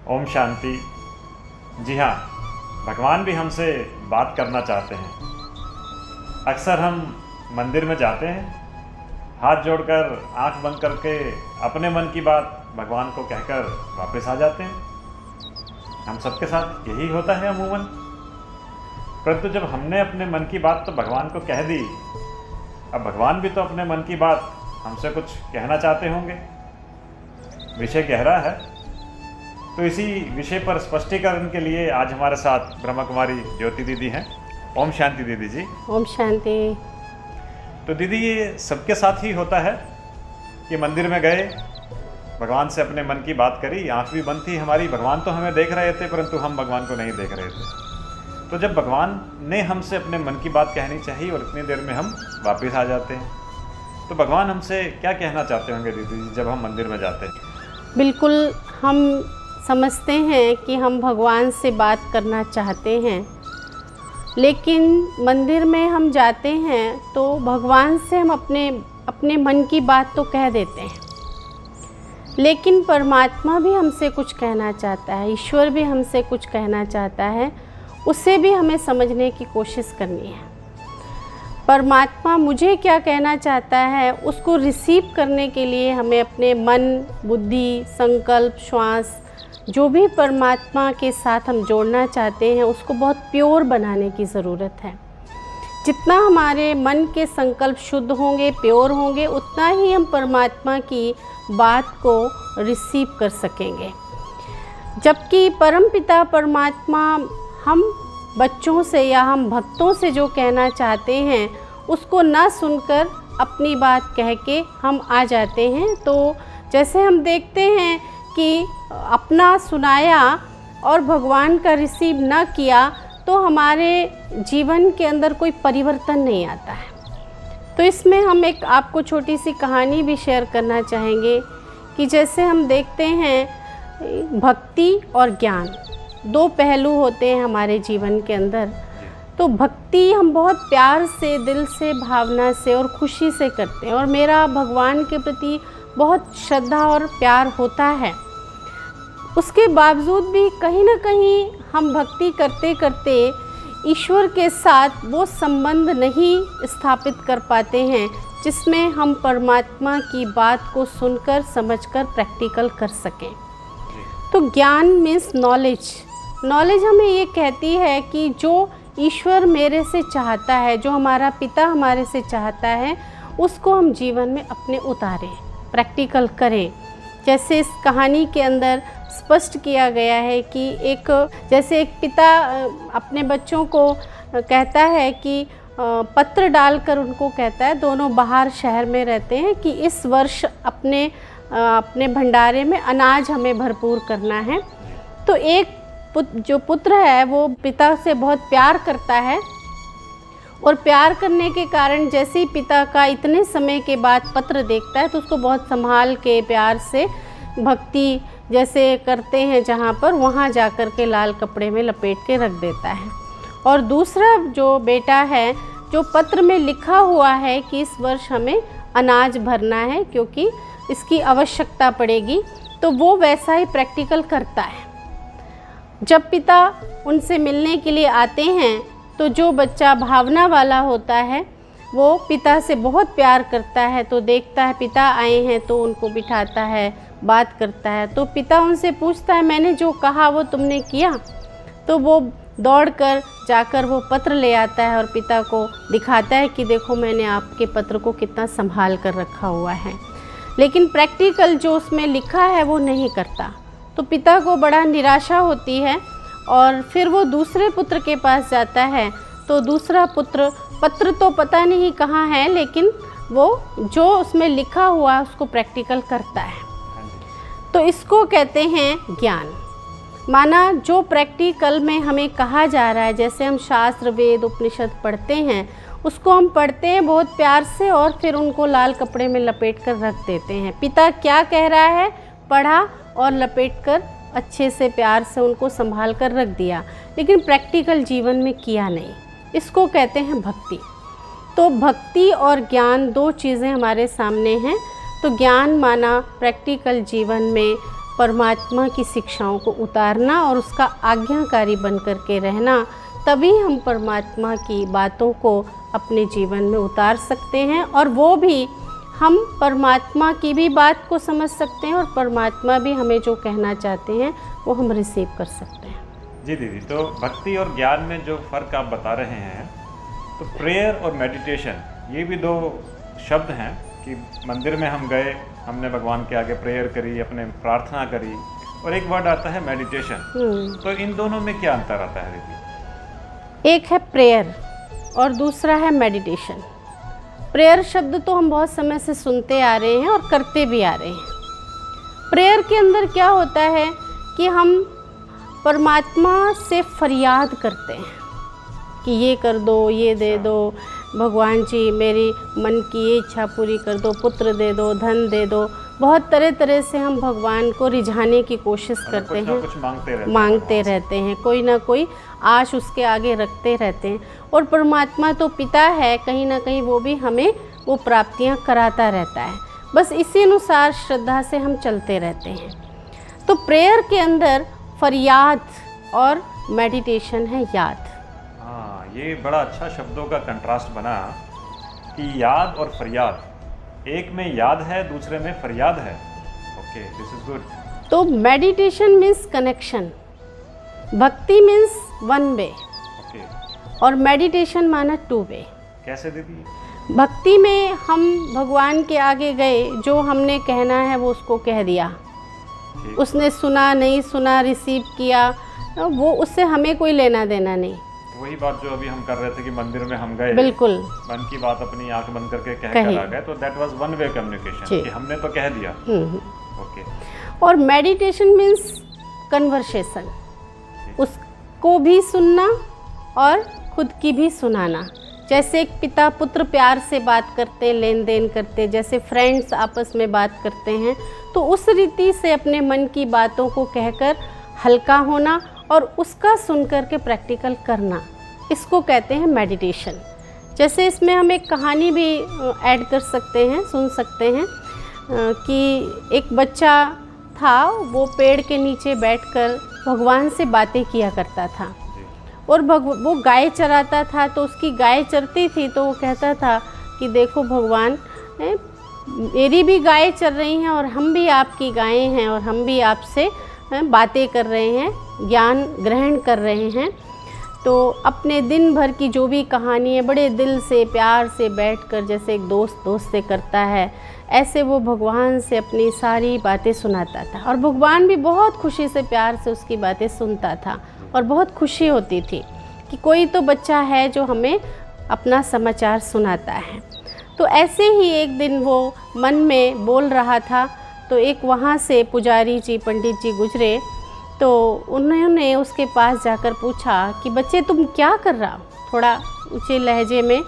ओम शांति। जी हाँ, भगवान भी हमसे बात करना चाहते हैं। अक्सर हम मंदिर में जाते हैं, हाथ जोड़कर आंख बंद करके अपने मन की बात भगवान को कहकर वापस आ जाते हैं। हम सबके साथ यही होता है अमूमन। परंतु जब हमने अपने मन की बात तो भगवान को कह दी, अब भगवान भी तो अपने मन की बात हमसे कुछ कहना चाहते होंगे। विषय गहरा है, तो इसी विषय पर स्पष्टीकरण के लिए आज हमारे साथ ब्रह्मा कुमारी ज्योति दीदी हैं। ओम शांति दीदी जी। ओम शांति। तो दीदी, ये सबके साथ ही होता है कि मंदिर में गए, भगवान से अपने मन की बात करी, आंख भी बंद थी हमारी, भगवान तो हमें देख रहे थे परंतु हम भगवान को नहीं देख रहे थे। तो जब भगवान ने हमसे अपने मन की बात कहनी चाहिए और इतनी देर में हम वापस आ जाते हैं, तो भगवान हमसे क्या कहना चाहते होंगे दीदी जी जब हम मंदिर में जाते हैं? बिल्कुल, हम समझते हैं कि हम भगवान से बात करना चाहते हैं, लेकिन मंदिर में हम जाते हैं तो भगवान से हम अपने मन की बात तो कह देते हैं, लेकिन परमात्मा भी हमसे कुछ कहना चाहता है, ईश्वर भी हमसे कुछ कहना चाहता है। उसे भी हमें समझने की कोशिश करनी है। परमात्मा मुझे क्या कहना चाहता है, उसको रिसीव करने के लिए हमें अपने मन, बुद्धि, संकल्प, श्वास, जो भी परमात्मा के साथ हम जोड़ना चाहते हैं, उसको बहुत प्योर बनाने की ज़रूरत है। जितना हमारे मन के संकल्प शुद्ध होंगे, प्योर होंगे, उतना ही हम परमात्मा की बात को रिसीव कर सकेंगे। जबकि परमपिता परमात्मा हम बच्चों से या हम भक्तों से जो कहना चाहते हैं, उसको ना सुनकर अपनी बात कह के हम आ जाते हैं। तो जैसे हम देखते हैं कि अपना सुनाया और भगवान का रिसीव ना किया, तो हमारे जीवन के अंदर कोई परिवर्तन नहीं आता है। तो इसमें हम एक आपको छोटी सी कहानी भी शेयर करना चाहेंगे कि जैसे हम देखते हैं भक्ति और ज्ञान, दो पहलू होते हैं हमारे जीवन के अंदर। तो भक्ति हम बहुत प्यार से, दिल से, भावना से और खुशी से करते हैं, और मेरा भगवान के प्रति बहुत श्रद्धा और प्यार होता है। उसके बावजूद भी कहीं ना कहीं हम भक्ति करते करते ईश्वर के साथ वो संबंध नहीं स्थापित कर पाते हैं जिसमें हम परमात्मा की बात को सुनकर, समझकर प्रैक्टिकल कर सकें। तो ज्ञान मीन्स नॉलेज। नॉलेज हमें ये कहती है कि जो ईश्वर मेरे से चाहता है, जो हमारा पिता हमारे से चाहता है, उसको हम जीवन में अपने उतारें, प्रैक्टिकल करें। जैसे इस कहानी के अंदर स्पष्ट किया गया है कि एक पिता अपने बच्चों को कहता है कि पत्र डालकर उनको कहता है, दोनों बाहर शहर में रहते हैं, कि इस वर्ष अपने भंडारे में अनाज हमें भरपूर करना है। तो एक जो पुत्र है वो पिता से बहुत प्यार करता है, और प्यार करने के कारण जैसे ही पिता का इतने समय के बाद पत्र देखता है तो उसको बहुत संभाल के प्यार से, भक्ति जैसे करते हैं जहाँ पर, वहाँ जाकर के लाल कपड़े में लपेट के रख देता है। और दूसरा जो बेटा है, जो पत्र में लिखा हुआ है कि इस वर्ष हमें अनाज भरना है क्योंकि इसकी आवश्यकता पड़ेगी, तो वो वैसा ही प्रैक्टिकल करता है। जब पिता उनसे मिलने के लिए आते हैं तो जो बच्चा भावना वाला होता है वो पिता से बहुत प्यार करता है, तो देखता है पिता आए हैं तो उनको बिठाता है, बात करता है। तो पिता उनसे पूछता है, मैंने जो कहा वो तुमने किया? तो वो दौड़कर जाकर वो पत्र ले आता है और पिता को दिखाता है कि देखो मैंने आपके पत्र को कितना संभाल कर रखा हुआ है। लेकिन प्रैक्टिकल जो उसमें लिखा है वो नहीं करता। तो पिता को बड़ा निराशा होती है, और फिर वो दूसरे पुत्र के पास जाता है। तो दूसरा पुत्र, पत्र तो पता नहीं कहाँ है, लेकिन वो जो उसमें लिखा हुआ उसको प्रैक्टिकल करता है। तो इसको कहते हैं ज्ञान। माना जो प्रैक्टिकल में हमें कहा जा रहा है, जैसे हम शास्त्र, वेद, उपनिषद पढ़ते हैं, उसको हम पढ़ते हैं बहुत प्यार से और फिर उनको लाल कपड़े में लपेट कर रख देते हैं। पिता क्या कह रहा है, पढ़ा और लपेट कर अच्छे से प्यार से उनको संभाल कर रख दिया, लेकिन प्रैक्टिकल जीवन में किया नहीं। इसको कहते हैं भक्ति। तो भक्ति और ज्ञान दो चीज़ें हमारे सामने हैं। तो ज्ञान माना प्रैक्टिकल जीवन में परमात्मा की शिक्षाओं को उतारना और उसका आज्ञाकारी बन कर के रहना, तभी हम परमात्मा की बातों को अपने जीवन में उतार सकते हैं और वो भी हम परमात्मा की भी बात को समझ सकते हैं और परमात्मा भी हमें जो कहना चाहते हैं वो हम रिसीव कर सकते हैं। जी दीदी, तो भक्ति और ज्ञान में जो फ़र्क आप बता रहे हैं, तो प्रेयर और मेडिटेशन ये भी दो शब्द हैं कि मंदिर में हम गए, हमने भगवान के आगे प्रेयर करी, अपने प्रार्थना करी, और एक वर्ड आता है मेडिटेशन। तो इन दोनों में क्या अंतर आता है दीदी? एक है प्रेयर और दूसरा है मेडिटेशन। प्रेयर शब्द तो हम बहुत समय से सुनते आ रहे हैं और करते भी आ रहे हैं। प्रेयर के अंदर क्या होता है कि हम परमात्मा से फरियाद करते हैं कि ये कर दो, ये दे दो, भगवान जी मेरी मन की ये इच्छा पूरी कर दो, पुत्र दे दो, धन दे दो। बहुत तरह तरह से हम भगवान को रिझाने की कोशिश करते हैं, कुछ मांगते रहते हैं, कोई ना कोई आश उसके आगे रखते रहते हैं। और परमात्मा तो पिता है, कहीं ना कहीं वो भी हमें वो प्राप्तियां कराता रहता है। बस इसी अनुसार श्रद्धा से हम चलते रहते हैं। तो प्रेयर के अंदर फरियाद और मेडिटेशन है याद। हाँ, ये बड़ा अच्छा शब्दों का कंट्रास्ट बना कि याद और फरियाद। एक में याद है, दूसरे में फरियाद है। Okay, this is good. तो मेडिटेशन मीन्स कनेक्शन, भक्ति मीन्स वन वे ओके, और मेडिटेशन माना टू वे। कैसे दीदी? भक्ति में हम भगवान के आगे गए, जो हमने कहना है वो उसको कह दिया, उसने सुना नहीं सुना, रिसीव किया, वो उससे हमें कोई लेना देना नहीं। वही बात जो अभी हम कर रहे थे कि मंदिर में हम गए, बिल्कुल मन की बात अपनी आंख बंद करके कह कर आ गए, तो that was one way communication कि हमने तो कह दिया। ओके। और मेडिटेशन मीन्स कन्वर्सेशन, उसको भी सुनना और खुद की भी सुनाना। जैसे एक पिता पुत्र प्यार से बात करते, लेन देन करते, जैसे फ्रेंड्स आपस में बात करते हैं, तो उस रीति से अपने मन की बातों को कहकर हल्का होना और उसका सुनकर के प्रैक्टिकल करना, इसको कहते हैं मेडिटेशन। जैसे इसमें हम एक कहानी भी ऐड कर सकते हैं, सुन सकते हैं कि एक बच्चा था, वो पेड़ के नीचे बैठकर भगवान से बातें किया करता था और वो गाय चराता था। तो उसकी गाय चरती थी तो वो कहता था कि देखो भगवान, मेरी भी गाय चर रही हैं और हम भी आपकी गायें हैं और हम भी आपसे बातें कर रहे हैं, ज्ञान ग्रहण कर रहे हैं। तो अपने दिन भर की जो भी कहानी है बड़े दिल से प्यार से बैठकर, जैसे एक दोस्त से करता है, ऐसे वो भगवान से अपनी सारी बातें सुनाता था और भगवान भी बहुत खुशी से प्यार से उसकी बातें सुनता था और बहुत खुशी होती थी कि कोई तो बच्चा है जो हमें अपना समाचार सुनाता है। तो ऐसे ही एक दिन वो मन में बोल रहा था, तो एक वहाँ से पुजारी जी, पंडित जी गुजरे, तो उन्होंने उसके पास जाकर पूछा कि बच्चे तुम क्या कर रहा हो, थोड़ा ऊंचे लहजे में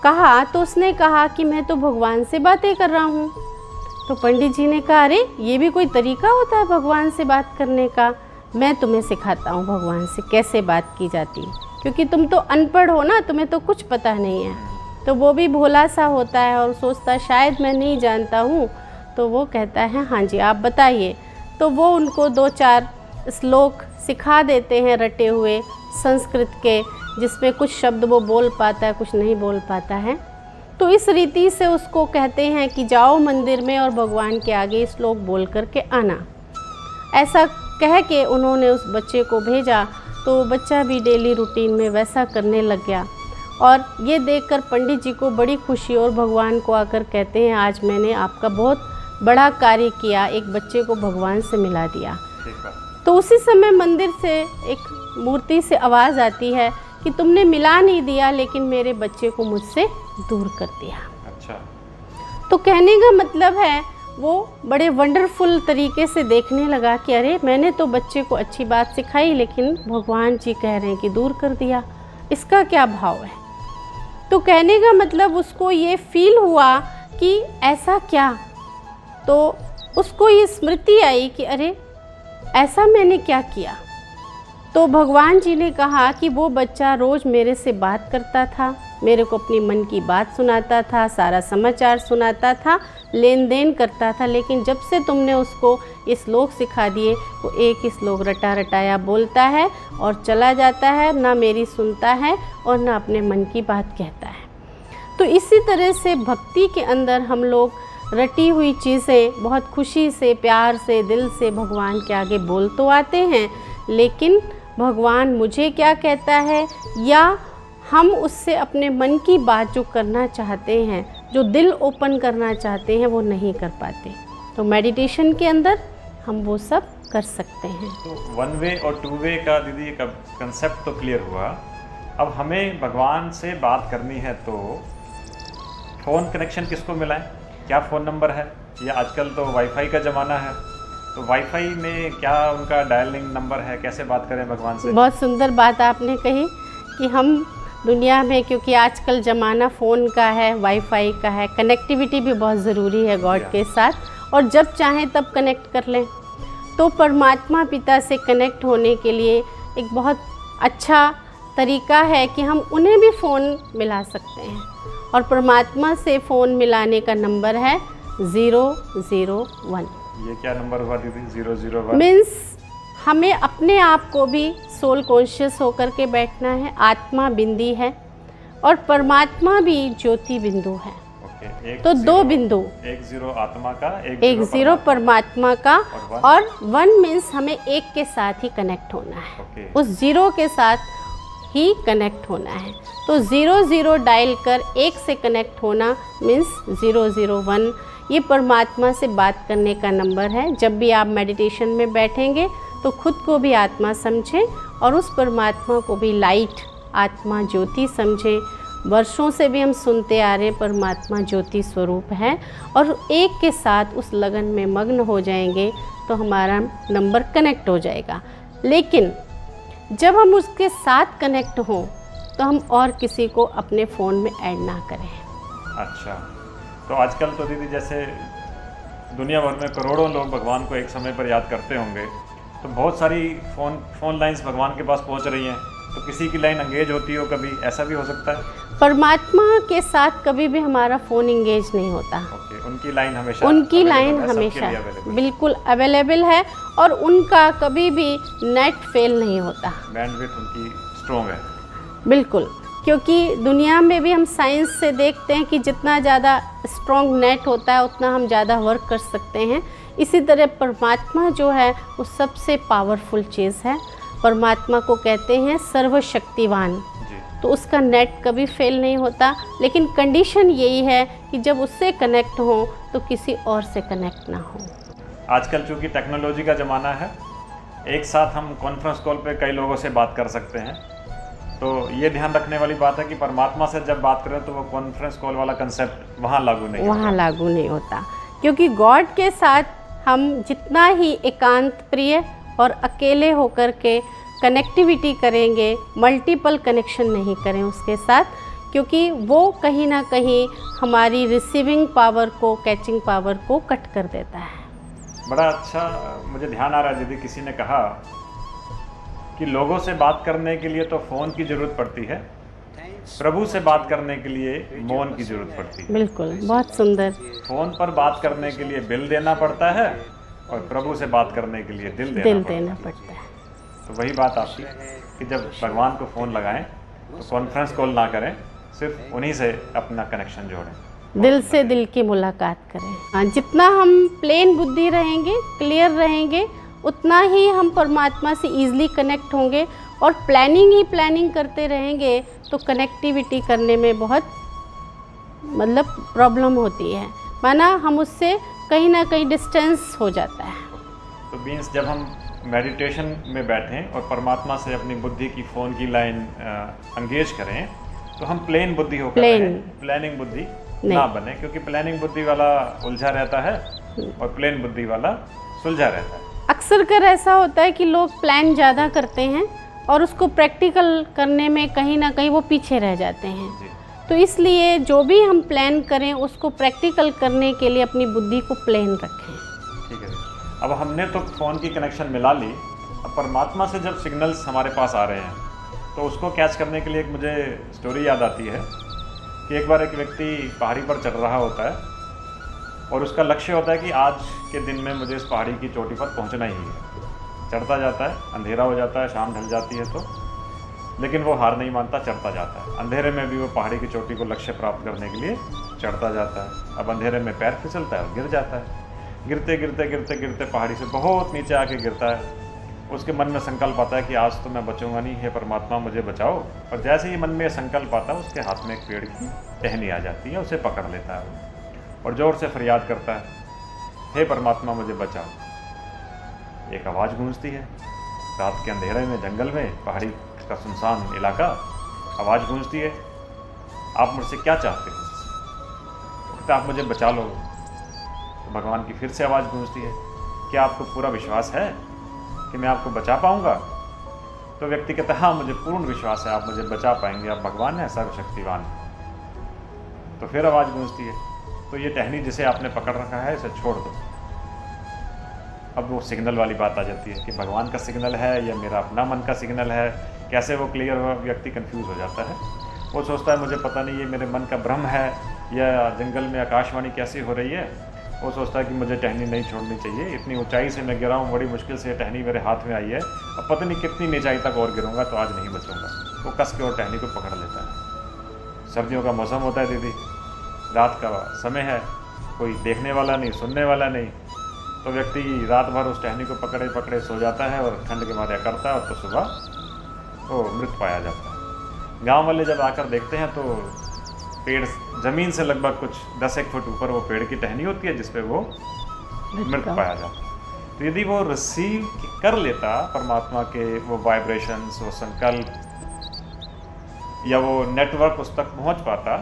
कहा। तो उसने कहा कि मैं तो भगवान से बातें कर रहा हूँ। तो पंडित जी ने कहा, अरे ये भी कोई तरीका होता है भगवान से बात करने का? मैं तुम्हें सिखाता हूँ भगवान से कैसे बात की जाती है, क्योंकि तुम तो अनपढ़ हो ना, तुम्हें तो कुछ पता नहीं है। तो वो भी भोला सा होता है और सोचता है शायद मैं नहीं जानता हूँ। तो वो कहता है हाँ जी आप बताइए। तो वो उनको 2-4 श्लोक सिखा देते हैं रटे हुए संस्कृत के, जिसमें कुछ शब्द वो बोल पाता है, कुछ नहीं बोल पाता है। तो इस रीति से उसको कहते हैं कि जाओ मंदिर में और भगवान के आगे श्लोक बोल करके आना। ऐसा कह के उन्होंने उस बच्चे को भेजा। तो बच्चा भी डेली रूटीन में वैसा करने लग गया और ये देखकर पंडित जी को बड़ी खुशी, और भगवान को आकर कहते हैं आज मैंने आपका बहुत बड़ा कार्य किया, एक बच्चे को भगवान से मिला दिया। तो उसी समय मंदिर से एक मूर्ति से आवाज़ आती है कि तुमने मिला नहीं दिया, लेकिन मेरे बच्चे को मुझसे दूर कर दिया। अच्छा। तो कहने का मतलब है वो बड़े वंडरफुल तरीके से देखने लगा कि अरे मैंने तो बच्चे को अच्छी बात सिखाई, लेकिन भगवान जी कह रहे हैं कि दूर कर दिया, इसका क्या भाव है? तो कहने का मतलब उसको ये फील हुआ कि ऐसा क्या। तो उसको ये स्मृति आई कि अरे ऐसा मैंने क्या किया। तो भगवान जी ने कहा कि वो बच्चा रोज़ मेरे से बात करता था, मेरे को अपनी मन की बात सुनाता था, सारा समाचार सुनाता था, लेन देन करता था। लेकिन जब से तुमने उसको ये श्लोक सिखा दिए, वो एक ही श्लोक रटा रटाया बोलता है और चला जाता है, ना मेरी सुनता है और ना अपने मन की बात कहता है। तो इसी तरह से भक्ति के अंदर हम लोग रटी हुई चीज़ें बहुत खुशी से, प्यार से, दिल से भगवान के आगे बोल तो आते हैं, लेकिन भगवान मुझे क्या कहता है या हम उससे अपने मन की बात जो करना चाहते हैं, जो दिल ओपन करना चाहते हैं, वो नहीं कर पाते। तो मेडिटेशन के अंदर हम वो सब कर सकते हैं। तो 1 वे और 2 वे का दीदी का कंसेप्ट तो क्लियर हुआ। अब हमें भगवान से बात करनी है तो फ़ोन कनेक्शन किसको मिलाएं? क्या फ़ोन नंबर है? या आजकल तो वाईफाई का ज़माना है, तो वाईफाई में क्या उनका डायलिंग नंबर है? कैसे बात करें भगवान से? बहुत सुंदर बात आपने कही कि हम दुनिया में, क्योंकि आजकल ज़माना फ़ोन का है, वाईफाई का है, कनेक्टिविटी भी बहुत ज़रूरी है गॉड के साथ, और जब चाहें तब कनेक्ट कर लें। तो परमात्मा पिता से कनेक्ट होने के लिए एक बहुत अच्छा तरीका है कि हम उन्हें भी फ़ोन मिला सकते हैं, और परमात्मा से फ़ोन मिलाने का नंबर है 001। ये क्या नंबर हुआ दीदी? 001 मीन्स हमें अपने आप को भी सोल कॉन्शियस होकर के बैठना है। आत्मा बिंदी है और परमात्मा भी ज्योति बिंदु है। ओके, तो 2 बिंदु, 10 आत्मा का, 10 परमात्मा का, और 1 मीन्स हमें एक के साथ ही कनेक्ट होना है। ओके। उस 0 के साथ ही कनेक्ट होना है। तो 00 डायल कर 1 से कनेक्ट होना मीन्स 001। ये परमात्मा से बात करने का नंबर है। जब भी आप मेडिटेशन में बैठेंगे तो खुद को भी आत्मा समझें और उस परमात्मा को भी लाइट, आत्मा, ज्योति समझें। वर्षों से भी हम सुनते आ रहे हैं परमात्मा ज्योति स्वरूप है, और एक के साथ उस लगन में मग्न हो जाएंगे तो हमारा नंबर कनेक्ट हो जाएगा। लेकिन जब हम उसके साथ कनेक्ट हों तो हम और किसी को अपने फ़ोन में ऐड ना करें। अच्छा, तो आजकल तो दीदी जैसे दुनिया भर में करोड़ों लोग भगवान को एक समय पर याद करते होंगे, तो बहुत सारी फ़ोन लाइंस भगवान के पास पहुंच रही हैं, तो किसी की लाइन एंगेज होती हो कभी, ऐसा भी हो सकता है? परमात्मा के साथ कभी भी हमारा फ़ोन इंगेज नहीं होता। ओके, उनकी लाइन हमेशा बिल्कुल अवेलेबल है, और उनका कभी भी नेट फेल नहीं होता। बैंडविड्थ उनकी स्ट्रॉन्ग है। बिल्कुल, क्योंकि दुनिया में भी हम साइंस से देखते हैं कि जितना ज़्यादा स्ट्रॉन्ग नेट होता है उतना हम ज़्यादा वर्क कर सकते हैं। इसी तरह परमात्मा जो है वो सबसे पावरफुल चीज़ है। परमात्मा को कहते हैं सर्वशक्तिवान, तो उसका नेट कभी फेल नहीं होता। लेकिन कंडीशन यही है कि जब उससे कनेक्ट हो तो किसी और से कनेक्ट ना हो। आजकल चूँकि टेक्नोलॉजी का ज़माना है, एक साथ हम कॉन्फ्रेंस कॉल पे कई लोगों से बात कर सकते हैं, तो ये ध्यान रखने वाली बात है कि परमात्मा से जब बात करें तो वो कॉन्फ्रेंस कॉल वाला कंसेप्ट वहाँ लागू नहीं होता, क्योंकि गॉड के साथ हम जितना ही एकांत प्रिय और अकेले होकर के कनेक्टिविटी करेंगे, मल्टीपल कनेक्शन नहीं करें उसके साथ, क्योंकि वो कहीं ना कहीं हमारी रिसीविंग पावर को, कैचिंग पावर को कट कर देता है। बड़ा अच्छा मुझे ध्यान आ रहा है दीदी, किसी ने कहा कि लोगों से बात करने के लिए तो फ़ोन की ज़रूरत पड़ती है, प्रभु से बात करने के लिए मौन की ज़रूरत पड़ती है। बिल्कुल, बहुत सुंदर। फ़ोन पर बात करने के लिए बिल देना पड़ता है और प्रभु से बात करने के लिए दिल देना पड़ता है। तो वही बात आपकी कि जब भगवान को फ़ोन लगाएं तो कॉन्फ्रेंस कॉल ना करें, सिर्फ उन्हीं से अपना कनेक्शन जोड़ें, दिल से दिल की मुलाकात करें। हाँ, जितना हम प्लेन बुद्धि रहेंगे, क्लियर रहेंगे, उतना ही हम परमात्मा से ईज़िली कनेक्ट होंगे। और प्लानिंग करते रहेंगे तो कनेक्टिविटी करने में बहुत मतलब प्रॉब्लम होती है, माना हम उससे कहीं ना कहीं डिस्टेंस हो जाता है। तो मीन्स जब हम मेडिटेशन में बैठें और परमात्मा से अपनी बुद्धि की फ़ोन की लाइन एंगेज करें तो हम प्लेन बुद्धि होकर प्लानिंग बुद्धि ना बने, क्योंकि प्लानिंग बुद्धि वाला उलझा रहता है और प्लेन बुद्धि वाला सुलझा रहता है। अक्सर कर ऐसा होता है कि लोग प्लान ज़्यादा करते हैं और उसको प्रैक्टिकल करने में कहीं ना कहीं वो पीछे रह जाते हैं। तो इसलिए जो भी हम प्लान करें उसको प्रैक्टिकल करने के लिए अपनी बुद्धि को प्लेन रखें। ठीक है, अब हमने तो फ़ोन की कनेक्शन मिला ली, अब परमात्मा से जब सिग्नल्स हमारे पास आ रहे हैं तो उसको कैच करने के लिए एक मुझे स्टोरी याद आती है कि एक बार एक व्यक्ति पहाड़ी पर चढ़ रहा होता है और उसका लक्ष्य होता है कि आज के दिन में मुझे इस पहाड़ी की चोटी पर पहुंचना ही है। चढ़ता जाता है, अंधेरा हो जाता है, शाम ढल जाती है तो, लेकिन वो हार नहीं मानता, चढ़ता जाता है। अंधेरे में भी वो पहाड़ी की चोटी को लक्ष्य प्राप्त करने के लिए चढ़ता जाता है। अब अंधेरे में पैर फिसलता है और गिर जाता है। गिरते गिरते गिरते गिरते पहाड़ी से बहुत नीचे आके गिरता है। उसके मन में संकल्प आता है कि आज तो मैं बचूंगा नहीं, हे परमात्मा मुझे बचाओ। और जैसे ही मन में संकल्प आता है, उसके हाथ में एक पेड़ की टहनी आ जाती है, उसे पकड़ लेता है और ज़ोर से फरियाद करता है, हे परमात्मा मुझे बचाओ। एक आवाज़ गूंजती है रात के अंधेरे में, जंगल में, पहाड़ी का सुनसान इलाका, आवाज़ गूंजती है, आप मुझसे क्या चाहते हो? तो आप मुझे बचा लो। तो भगवान की फिर से आवाज़ गूंजती है, क्या आपको पूरा विश्वास है कि मैं आपको बचा पाऊंगा? तो व्यक्ति कहता है, हाँ मुझे पूर्ण विश्वास है, आप मुझे बचा पाएंगे, आप भगवान हैं, सर्वशक्तिवान। तो फिर आवाज़ गूंजती है, तो ये टहनी जिसे आपने पकड़ रखा है इसे छोड़ दो। अब वो सिग्नल वाली बात आ जाती है कि भगवान का सिग्नल है या मेरा अपना मन का सिग्नल है, कैसे वो क्लियर हुआ? व्यक्ति कंफ्यूज हो जाता है। वो सोचता है मुझे पता नहीं ये मेरे मन का भ्रम है या जंगल में आकाशवाणी कैसी हो रही है। वो सोचता है कि मुझे टहनी नहीं छोड़नी चाहिए, इतनी ऊंचाई से मैं गिरा हूँ, बड़ी मुश्किल से टहनी मेरे हाथ में आई है, अब पता नहीं कितनी नीचाई तक और गिरूंगा तो आज नहीं बचूंगा। वो कस के और टहनी को पकड़ लेता है। सर्दियों का मौसम होता है दीदी, रात का समय है, कोई देखने वाला नहीं, सुनने वाला नहीं, तो व्यक्ति रात भर उस टहनी को पकड़े पकड़े सो जाता है और ठंड के मारे करता है और तो सुबह वो मृत पाया जाता है। गांव वाले जब आकर देखते हैं तो पेड़ ज़मीन से लगभग कुछ 10-1 फुट ऊपर वो पेड़ की टहनी होती है जिसपे वो मृत पाया जाता है। तो यदि वो रिसीव कर लेता परमात्मा के वो वाइब्रेशंस, वो संकल्प या वो नेटवर्क उस तक पहुंच पाता,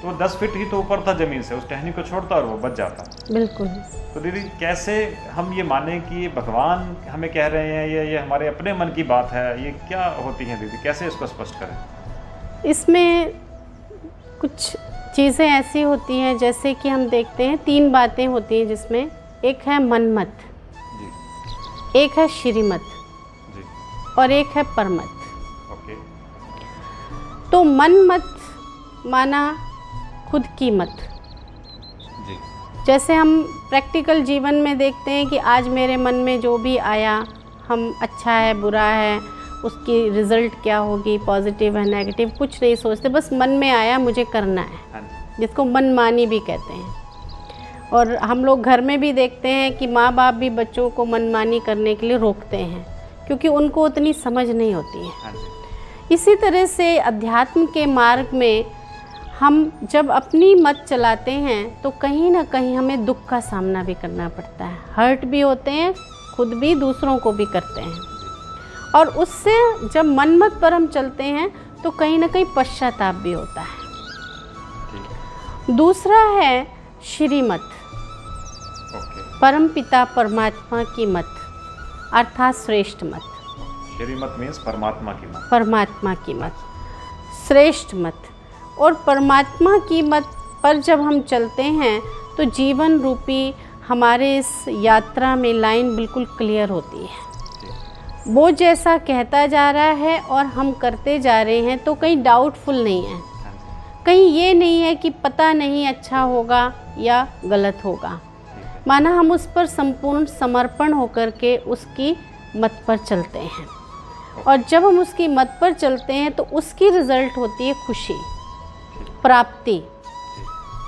तो वो 10 फीट ही तो ऊपर था ज़मीन से, उस टहनी को छोड़ता और वो बच जाता। बिल्कुल। तो दीदी कैसे हम ये माने कि भगवान हमें कह रहे हैं, ये हमारे अपने मन की बात है, ये क्या होती है दीदी, कैसे इसको स्पष्ट करें? इसमें कुछ चीज़ें ऐसी होती हैं, जैसे कि हम देखते हैं 3 बातें होती हैं जिसमें, एक है मनमत जी, एक है श्रीमत जी, और एक है परमत। ओके, तो मनमत माना खुद की मत। जी, जैसे हम प्रैक्टिकल जीवन में देखते हैं कि आज मेरे मन में जो भी आया, हम अच्छा है बुरा है, उसकी रिज़ल्ट क्या होगी, पॉजिटिव है नेगेटिव, कुछ नहीं सोचते, बस मन में आया मुझे करना है, हाँ जी, जिसको मनमानी भी कहते हैं। और हम लोग घर में भी देखते हैं कि माँ बाप भी बच्चों को मनमानी करने के लिए रोकते हैं, क्योंकि उनको उतनी समझ नहीं होती है। हाँ जी, इसी तरह से अध्यात्म के मार्ग में हम जब अपनी मत चलाते हैं तो कहीं ना कहीं हमें दुख का सामना भी करना पड़ता है, हर्ट भी होते हैं, खुद भी दूसरों को भी करते हैं। और उससे जब मनमत पर हम चलते हैं तो कहीं ना कहीं पश्चाताप भी होता है। ठीक, दूसरा है श्रीमत, ओके, परमपिता परमात्मा की मत, अर्थात श्रेष्ठ मत। श्रीमत मीन्स परमात्मा की मत। परमात्मा की मत, श्रेष्ठ मत। और परमात्मा की मत पर जब हम चलते हैं तो जीवन रूपी हमारे इस यात्रा में लाइन बिल्कुल क्लियर होती है। वो जैसा कहता जा रहा है और हम करते जा रहे हैं, तो कहीं डाउटफुल नहीं है, हाँ जी, कहीं ये नहीं है कि पता नहीं अच्छा होगा या गलत होगा। ठीक है, माना हम उस पर संपूर्ण समर्पण होकर के उसकी मत पर चलते हैं। और जब हम उसकी मत पर चलते हैं तो उसकी रिज़ल्ट होती है खुशी, प्राप्ति,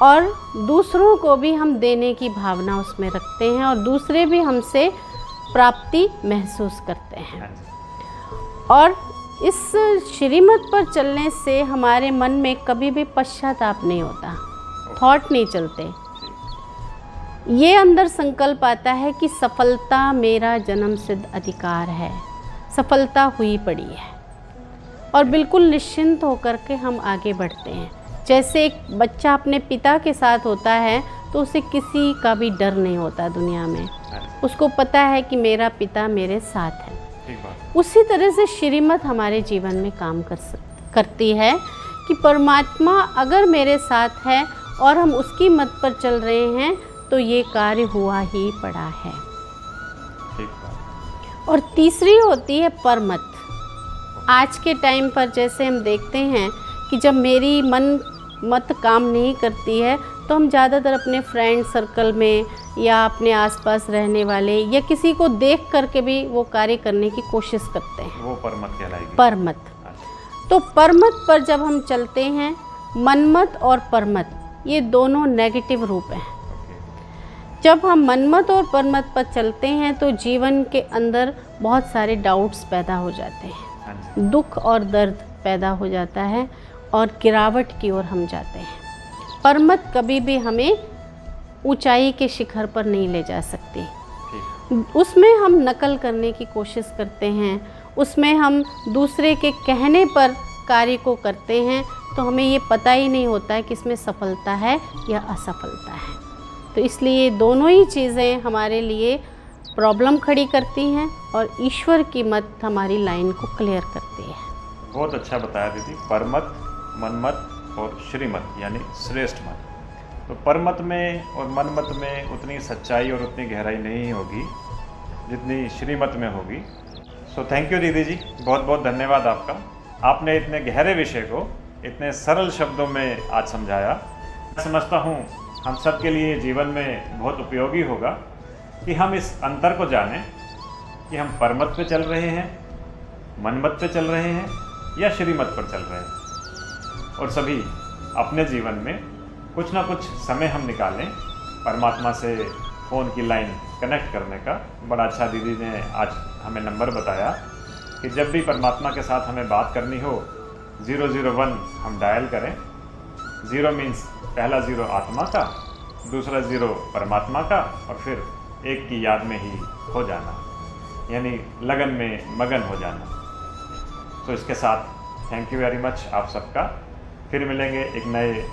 और दूसरों को भी हम देने की भावना उसमें रखते हैं और दूसरे भी हमसे प्राप्ति महसूस करते हैं। हाँ जी, और इस श्रीमत पर चलने से हमारे मन में कभी भी पश्चाताप नहीं होता, थॉट नहीं चलते। ठीक, ये अंदर संकल्प आता है कि सफलता मेरा जन्म सिद्ध अधिकार है, सफलता हुई पड़ी है, और बिल्कुल निश्चिंत होकर के हम आगे बढ़ते हैं। जैसे एक बच्चा अपने पिता के साथ होता है तो उसे किसी का भी डर नहीं होता दुनिया में, हाँ जी, उसको पता है कि मेरा पिता मेरे साथ है। ठीक बात, उसी तरह से श्रीमत हमारे जीवन में काम करती है कि परमात्मा अगर मेरे साथ है और हम उसकी मत पर चल रहे हैं तो ये कार्य हुआ ही पड़ा है। ठीक बात, और तीसरी होती है परमत। आज के टाइम पर जैसे हम देखते हैं कि जब मेरी मन मत काम नहीं करती है तो हम ज़्यादातर अपने फ्रेंड सर्कल में या अपने आसपास रहने वाले या किसी को देख करके भी वो कार्य करने की कोशिश करते हैं। वो परमत कहलाएगी। परमत। अच्छा। तो परमत पर जब हम चलते हैं, मनमत और परमत ये दोनों नेगेटिव रूप हैं। ओके। जब हम मनमत और परमत पर चलते हैं तो जीवन के अंदर बहुत सारे डाउट्स पैदा हो जाते हैं, हाँ जी। दुख और दर्द पैदा हो जाता है और गिरावट की ओर हम जाते हैं। परमत कभी भी हमें ऊंचाई के शिखर पर नहीं ले जा सकती। ठीक। उसमें हम नकल करने की कोशिश करते हैं, उसमें हम दूसरे के कहने पर कार्य को करते हैं, तो हमें ये पता ही नहीं होता है कि इसमें सफलता है या असफलता है। तो इसलिए दोनों ही चीज़ें हमारे लिए प्रॉब्लम खड़ी करती हैं और ईश्वर की मत हमारी लाइन को क्लियर करती है। बहुत अच्छा बताया दीदी। परमत, मनमत और श्रीमत यानी श्रेष्ठ मत। तो परमत में और मनमत में उतनी सच्चाई और उतनी गहराई नहीं होगी जितनी श्रीमत में होगी। सो थैंक यू दीदी जी, बहुत बहुत धन्यवाद आपका। आपने इतने गहरे विषय को इतने सरल शब्दों में आज समझाया। मैं समझता हूँ हम सब के लिए जीवन में बहुत उपयोगी होगा कि हम इस अंतर को जानें कि हम परमत पे चल रहे हैं, मनमत पे चल रहे हैं या श्रीमत पर चल रहे हैं। और सभी अपने जीवन में कुछ ना कुछ समय हम निकालें परमात्मा से फ़ोन की लाइन कनेक्ट करने का। बड़ा अच्छा दीदी ने आज हमें नंबर बताया कि जब भी परमात्मा के साथ हमें बात करनी हो 001 हम डायल करें। 0 मीन्स पहला 0 आत्मा का, दूसरा 0 परमात्मा का और फिर एक की याद में ही हो जाना, यानी लगन में मगन हो जाना। तो इसके साथ थैंक यू वेरी मच आप सबका। फिर मिलेंगे एक नए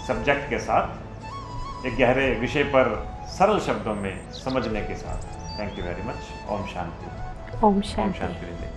सब्जेक्ट के साथ, एक गहरे विषय पर सरल शब्दों में समझने के साथ। Thank you very much. ओम शांति। ओम शांति। ओम शांति।